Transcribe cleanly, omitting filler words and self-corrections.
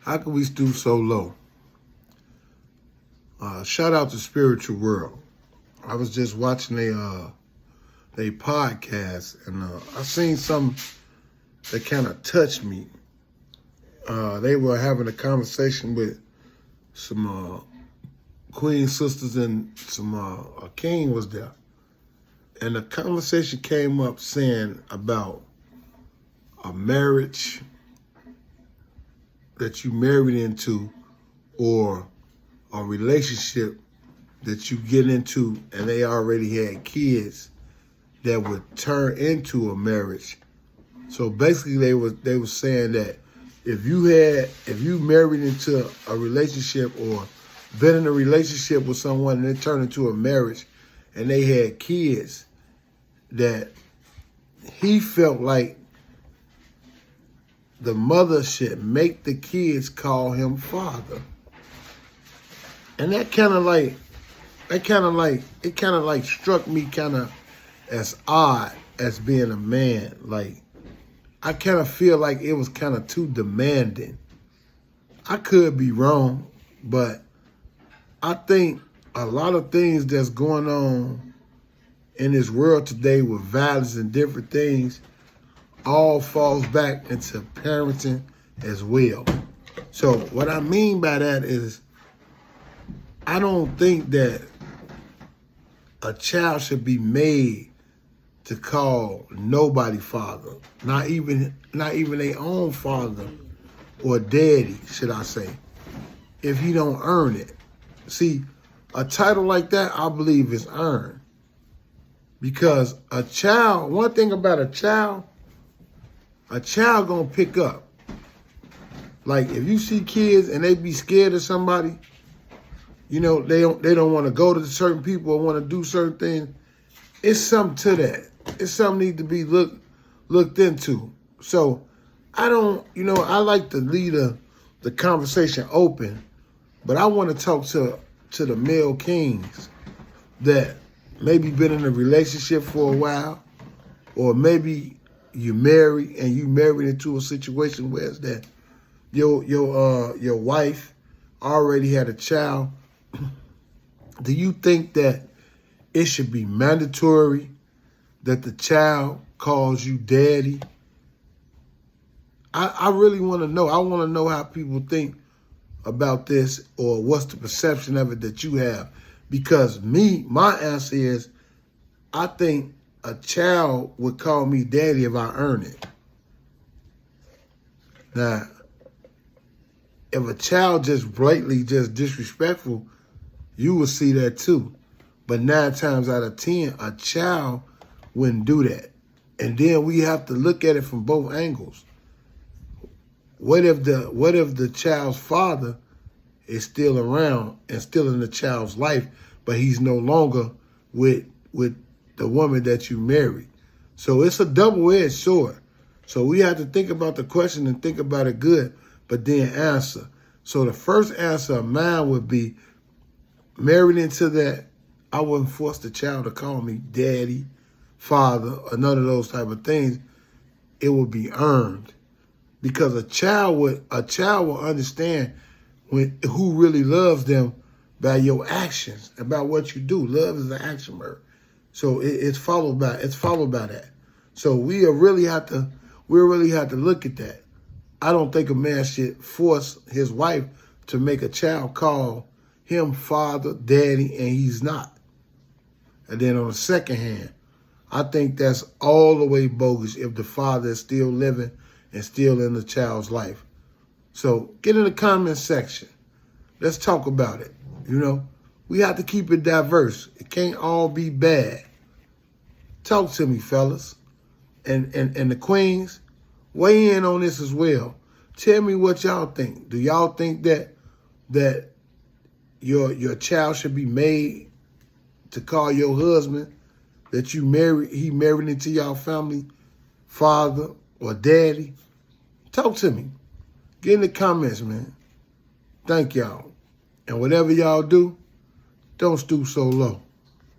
How can we stoop so low? Shout out to Spiritual World. I was just watching a podcast, and I seen something that kind of touched me. They were having a conversation with some queen sisters, and some a king was there. And the conversation came up saying about a marriage that you married into, or a relationship that you get into and they already had kids that would turn into a marriage. So basically they were saying that if you married into a relationship or been in a relationship with someone and it turned into a marriage and they had kids, that he felt like the mother should make the kids call him father. And it kind of struck me kind of as odd as being a man. Like, I kind of feel like it was kind of too demanding. I could be wrong, but I think a lot of things that's going on in this world today with violence and different things all falls back into parenting as well. So what I mean by that is, I don't think that a child should be made to call nobody father, not even their own father or daddy, should I say, if he don't earn it. See, a title like that, I believe, is earned. Because a child, one thing about a child gonna pick up. Like, if you see kids and they be scared of somebody, you know, they don't want to go to certain people or want to do certain things, it's something to that. It's something need to be looked into. So I like to leave the conversation open, but I want to talk to the male kings that maybe been in a relationship for a while, or maybe you married into a situation where it's that your wife already had a child. Do you think that it should be mandatory that the child calls you daddy? I really want to know. I want to know how people think about this, or what's the perception of it that you have. Because my answer is, I think a child would call me daddy if I earn it. Now, if a child just blatantly just disrespectful, you will see that too. But 9 times out of 10, a child wouldn't do that. And then we have to look at it from both angles. What if the child's father is still around and still in the child's life, but he's no longer with the woman that you married? So it's a double-edged sword. So we have to think about the question and think about it good, but then answer. So the first answer of mine would be, married into that, I wouldn't force the child to call me daddy, father, or none of those type of things. It would be earned. Because a child will understand who really loves them by your actions, about what you do. Love is an action word. So it's followed by that. So we really have to look at that. I don't think a man should force his wife to make a child call him father, daddy, and he's not. And then on the second hand, I think that's all the way bogus if the father is still living and still in the child's life. So get in the comment section. Let's talk about it. You know, we have to keep it diverse. It can't all be bad. Talk to me, fellas. And the queens, weigh in on this as well. Tell me what y'all think. Do y'all think that your child should be made to call your husband that he married into y'all family father or daddy? Talk to me. Get in the comments, man. Thank y'all. And whatever y'all do, don't stoop so low.